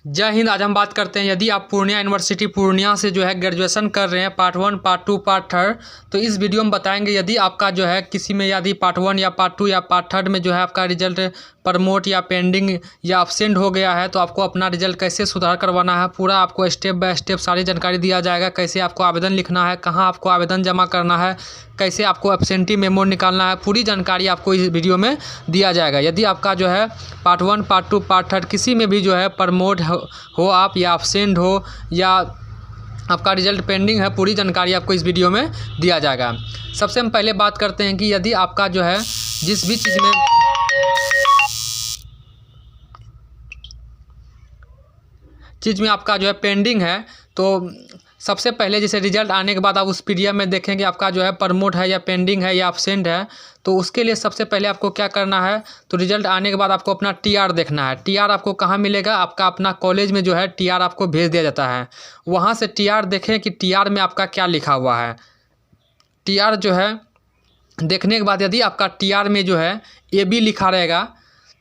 जय हिंद। आज हम बात करते हैं, यदि आप पूर्णिया यूनिवर्सिटी पूर्णिया से जो है ग्रेजुएशन कर रहे हैं पार्ट 1, पार्ट 2, पार्ट 3, तो इस वीडियो में बताएंगे यदि आपका जो है किसी में यदि पार्ट 1 या पार्ट 2 या पार्ट 3 में जो है आपका रिजल्ट प्रमोट या पेंडिंग या अब्सेंट हो गया है तो आपको अपना रिजल्ट कैसे सुधार करवाना है, पूरा आपको स्टेप बाय स्टेप सारी जानकारी दिया जाएगा। कैसे आपको आवेदन लिखना है, कहाँ आपको आवेदन जमा करना है, कैसे आपको एब्सेंटी मेमो निकालना है, पूरी जानकारी आपको इस वीडियो में दिया जाएगा। यदि आपका जो है पार्ट 1, पार्ट 2, पार्ट 3 किसी में भी जो है प्रमोट हो आप या एब्सेंट हो या आपका रिजल्ट पेंडिंग है, पूरी जानकारी आपको इस वीडियो में दिया जाएगा। सबसे हम पहले बात करते हैं कि यदि आपका जो है जिस भी चीज़ में आपका जो है पेंडिंग है, तो सबसे पहले जैसे रिजल्ट आने के बाद आप उस पीडीएफ में देखेंगे आपका जो है प्रमोट है या पेंडिंग है या एब्सेंट है। तो उसके लिए सबसे पहले आपको क्या करना है, तो रिजल्ट आने के बाद आपको अपना टीआर देखना है। टीआर आपको कहाँ मिलेगा, आपका अपना कॉलेज में जो है टीआर आपको भेज दिया जाता है। वहाँ से टीआर देखें कि टीआर में आपका क्या लिखा हुआ है। टीआर जो है देखने के बाद यदि आपका टीआर में जो है AB लिखा रहेगा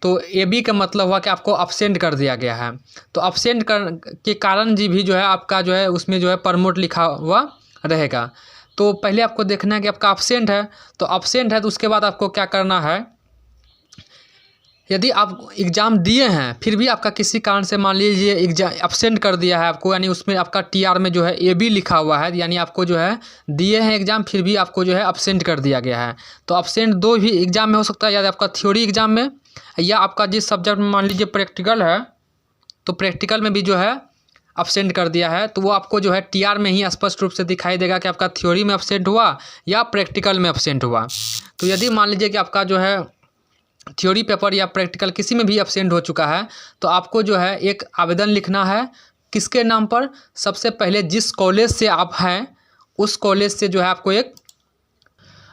तो AB का मतलब हुआ कि आपको अब्सेंट कर दिया गया है। तो अब्सेंट के कारण जी भी जो है आपका जो है उसमें जो है प्रमोट लिखा हुआ रहेगा। तो पहले आपको देखना है कि आपका अब्सेंट है, तो अब्सेंट है तो उसके बाद आपको क्या करना है, यदि आप एग्ज़ाम दिए हैं फिर भी आपका किसी कारण से मान लीजिए एग्जाम अब्सेंट कर दिया है आपको, यानी उसमें आपका टीआर में जो है AB लिखा हुआ है, यानी आपको जो है दिए हैं एग्ज़ाम फिर भी आपको जो है अब्सेंट कर दिया गया है। तो अब्सेंट दो भी एग्ज़ाम में हो सकता है, या आपका थ्योरी एग्ज़ाम में या आपका जिस सब्जेक्ट में मान लीजिए प्रैक्टिकल है तो प्रैक्टिकल में भी जो है अब्सेंट कर दिया है। तो वो आपको जो है टीआर में ही स्पष्ट रूप से दिखाई देगा कि आपका थ्योरी में अब्सेंट हुआ या प्रैक्टिकल में अब्सेंट हुआ। तो यदि मान लीजिए कि आपका जो है थ्योरी पेपर या प्रैक्टिकल किसी में भी अब्सेंट हो चुका है तो आपको जो है एक आवेदन लिखना है। किसके नाम पर, सबसे पहले जिस कॉलेज से आप हैं उस कॉलेज से जो है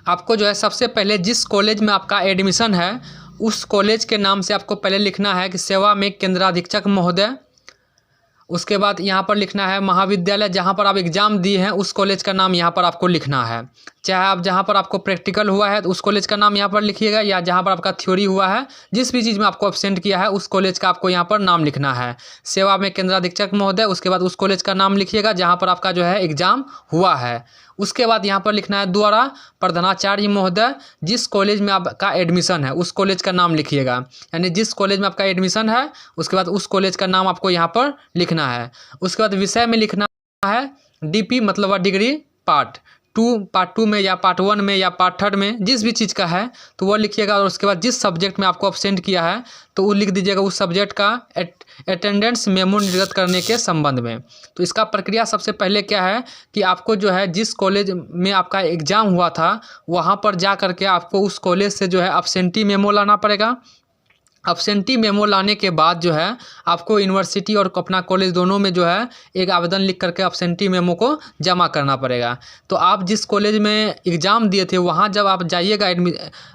आपको जो है सबसे पहले जिस कॉलेज में आपका एडमिशन है उस कॉलेज के नाम से आपको पहले लिखना है कि सेवा में केंद्राधीक्षक महोदय। उसके बाद यहाँ पर लिखना है महाविद्यालय जहाँ पर आप एग्ज़ाम दिए हैं उस कॉलेज का नाम यहाँ पर आपको लिखना है। चाहे आप जहाँ पर आपको प्रैक्टिकल हुआ है तो उस कॉलेज का नाम यहाँ पर लिखिएगा, या जहाँ पर आपका थ्योरी हुआ है जिस भी चीज़ में आपको अब्सेंट किया है उस कॉलेज का आपको यहाँ पर नाम लिखना है। सेवा में केंद्राधीक्षक महोदय, उसके बाद उस कॉलेज का नाम लिखिएगा जहाँ पर आपका जो है एग्ज़ाम हुआ है। उसके बाद यहाँ पर लिखना है द्वारा प्रधानाचार्य महोदय, जिस कॉलेज में आपका एडमिशन है उस कॉलेज का नाम लिखिएगा, यानी जिस कॉलेज में आपका एडमिशन है उसके बाद उस कॉलेज का नाम आपको यहाँ पर लिखना है। उसके बाद विषय में लिखना है DP मतलब डिग्री पार्ट 2 में या पार्ट 1 में या पार्ट 3 में जिस भी चीज़ का है तो वो लिखिएगा। और उसके बाद जिस सब्जेक्ट में आपको अब्सेंट किया है तो वो लिख दीजिएगा उस सब्जेक्ट का अटेंडेंस मेमो निर्गत करने के संबंध में। तो इसका प्रक्रिया सबसे पहले क्या है कि आपको जो है जिस कॉलेज में आपका एग्ज़ाम हुआ था वहाँ पर जा करके आपको उस कॉलेज से जो है अब्सेंटी मेमो लाना पड़ेगा। अब्सेंटी मेमो लाने के बाद जो है आपको यूनिवर्सिटी और अपना कॉलेज दोनों में जो है एक आवेदन लिख करके अब्सेंटी मेमो को जमा करना पड़ेगा। तो आप जिस कॉलेज में एग्ज़ाम दिए थे वहाँ जब आप जाइएगा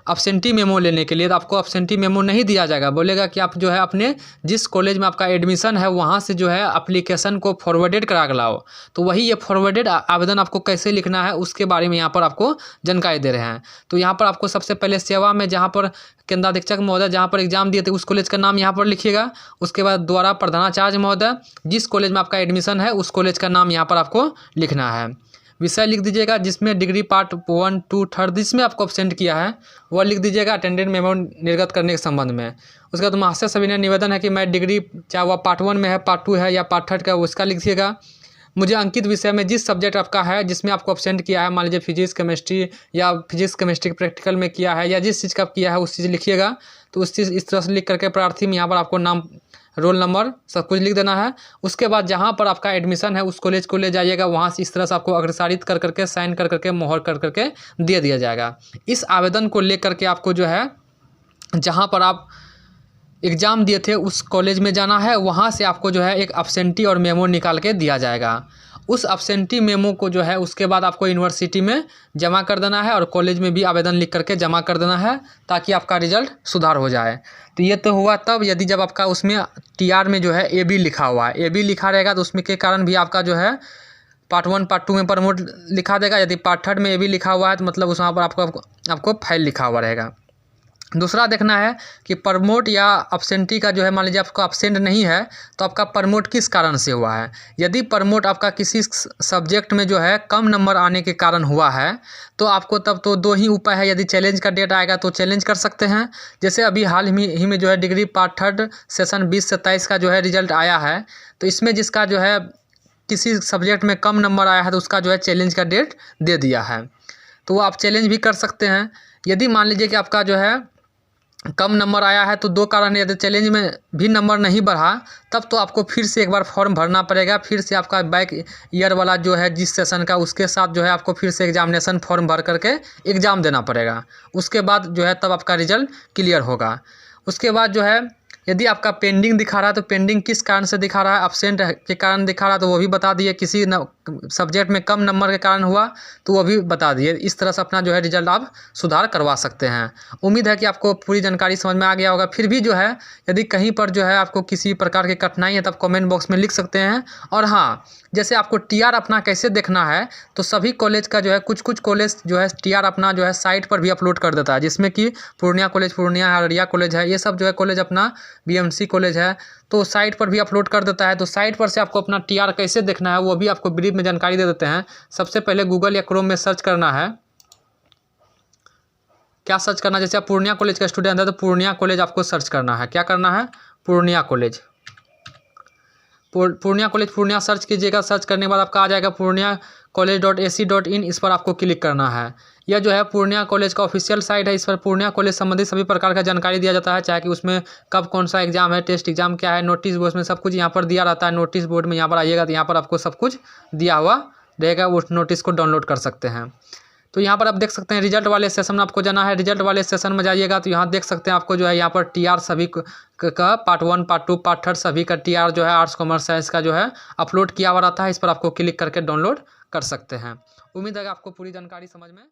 अब्सेंटी मेमो लेने के लिए तो आपको अब्सेंटी मेमो नहीं दिया जाएगा, बोलेगा कि आप जो है अपने जिस कॉलेज में आपका एडमिशन है वहाँ से जो है अप्लीकेशन को फॉरवर्डेड करा के लाओ। तो वही ये फॉरवर्डेड आवेदन आपको कैसे लिखना है उसके बारे में यहाँ पर आपको जानकारी दे रहे हैं। तो यहाँ पर आपको सबसे पहले सेवा में जहाँ पर केंद्राधीक्षक महोदय जहाँ पर एग्जाम दिए थे उस कॉलेज का नाम यहाँ पर लिखिएगा। उसके बाद द्वारा प्रधानाचार्य महोदय, जिस कॉलेज में आपका एडमिशन है उस कॉलेज का नाम यहाँ पर आपको लिखना है। विषय लिख दीजिएगा जिसमें डिग्री पार्ट 1, 2, 3 जिसमें आपको अब्सेंट किया है वह लिख दीजिएगा अटेंडेंस मेमो निर्गत करने के संबंध में। उसके बाद महाशय सविनय निवेदन है कि मैं डिग्री चाहे वह पार्ट 1 में है, पार्ट 2 है या पार्ट 3 का, उसका लिखिएगा। मुझे अंकित विषय में जिस सब्जेक्ट आपका है जिसमें आपको अब्सेंट किया है, मान लीजिए फिजिक्स केमिस्ट्री प्रैक्टिकल में किया है या जिस चीज़ का किया है उस चीज़ लिखिएगा। तो उस चीज़ इस तरह से लिख करके प्रार्थी में यहाँ पर आपको नाम, रोल नंबर सब कुछ लिख देना है। उसके बाद जहाँ पर आपका एडमिशन है उस कॉलेज को ले जाइएगा, वहाँ से इस तरह से आपको अग्रसारित कर करके साइन कर करके मोहर कर करके दे दिया जाएगा। इस आवेदन को ले करके आपको जो है जहाँ पर आप एग्ज़ाम दिए थे उस कॉलेज में जाना है, वहाँ से आपको जो है एक अब्सेंटी और मेमो निकाल के दिया जाएगा। उस अब्सेंटी मेमो को जो है उसके बाद आपको यूनिवर्सिटी में जमा कर देना है और कॉलेज में भी आवेदन लिख करके जमा कर देना है ताकि आपका रिज़ल्ट सुधार हो जाए। तो ये तो हुआ तब यदि जब आपका उसमें टीआर में जो है AB लिखा हुआ है, AB लिखा रहेगा तो उसमें के कारण भी आपका जो है पार्ट 1, पार्ट 2 में प्रमोट लिखा देगा। यदि पार्ट 3 में AB लिखा हुआ है तो मतलब उस वहाँ पर आपको फाइल लिखा हुआ रहेगा। दूसरा देखना है कि प्रमोट या एब्सेंटी का जो है, मान लीजिए आपका एब्सेंट नहीं है तो आपका प्रमोट किस कारण से हुआ है। यदि प्रमोट आपका किसी सब्जेक्ट में जो है कम नंबर आने के कारण हुआ है तो आपको तब तो दो ही उपाय है। यदि चैलेंज का डेट आएगा तो चैलेंज कर सकते हैं, जैसे अभी हाल ही में जो है डिग्री पार्ट 3 सेशन 2027 का जो है रिजल्ट आया है, तो इसमें जिसका जो है किसी सब्जेक्ट में कम नंबर आया है तो उसका जो है चैलेंज का डेट दे दिया है, तो वो आप चैलेंज भी कर सकते हैं। यदि मान लीजिए कि आपका जो है कम नंबर आया है तो दो कारण है, यदि चैलेंज में भी नंबर नहीं बढ़ा तब तो आपको फिर से एक बार फॉर्म भरना पड़ेगा, फिर से आपका बैक ईयर वाला जो है जिस सेशन का उसके साथ जो है आपको फिर से एग्जामिनेशन फॉर्म भर करके एग्ज़ाम देना पड़ेगा। उसके बाद जो है तब आपका रिजल्ट क्लियर होगा। उसके बाद जो है यदि आपका पेंडिंग दिखा रहा है तो पेंडिंग किस कारण से दिखा रहा है, एब्सेंट के कारण दिखा रहा है तो वो भी बता दिए, किसी सब्जेक्ट में कम नंबर के कारण हुआ तो वो भी बता दिए। इस तरह से अपना जो है रिजल्ट आप सुधार करवा सकते हैं। उम्मीद है कि आपको पूरी जानकारी समझ में आ गया होगा। फिर भी जो है यदि कहीं पर जो है आपको किसी प्रकार की कठिनाई है तब कमेंट बॉक्स में लिख सकते हैं। और हाँ, जैसे आपको टीआर अपना कैसे देखना है तो सभी कॉलेज का जो है कुछ कॉलेज जो है टीआर अपना जो है साइट पर भी अपलोड कर देता है, जिसमें कि पूर्णिया कॉलेज, पूर्णिया अररिया कॉलेज है, ये सब जो है कॉलेज अपना बीएमसी कॉलेज है तो साइट पर भी अपलोड कर देता है। तो साइट पर से आपको अपना टीआर कैसे देखना है वो भी आपको ब्रीफ में जानकारी दे देते हैं। सबसे पहले गूगल या क्रोम में सर्च करना है। क्या सर्च करना है, जैसे आप पूर्णिया कॉलेज का स्टूडेंट है तो पूर्णिया कॉलेज आपको सर्च करना है। क्या करना है, Purnia college, Purnia college Purnia search कीजिएगा। सर्च करने के बाद आपका आ जाएगा पूर्णिया college.ac.in, इस पर आपको क्लिक करना है। यह जो है पूर्णिया कॉलेज का ऑफिशियल साइट है। इस पर पूर्णिया कॉलेज संबंधित सभी प्रकार का जानकारी दिया जाता है, चाहे कि उसमें कब कौन सा एग्जाम है, टेस्ट एग्जाम क्या है, नोटिस बोर्ड में सब कुछ यहाँ पर दिया रहता है। नोटिस बोर्ड में यहाँ पर आइएगा तो यहाँ पर आपको सब कुछ दिया हुआ रहेगा, उस नोटिस को डाउनलोड कर सकते हैं। तो यहाँ पर आप देख सकते हैं रिजल्ट वाले सेशन में आपको जाना है। रिजल्ट वाले सेशन में जाइएगा तो यहाँ देख सकते हैं आपको जो है यहाँ पर टीआर सभी का पार्ट 1, पार्ट 2, पार्ट 3 सभी का टीआर जो है आर्ट्स, कॉमर्स, साइंस का जो है अपलोड किया हुआ रहता है। इस पर आपको क्लिक करके डाउनलोड कर सकते हैं। उम्मीद है कि आपको पूरी जानकारी समझ में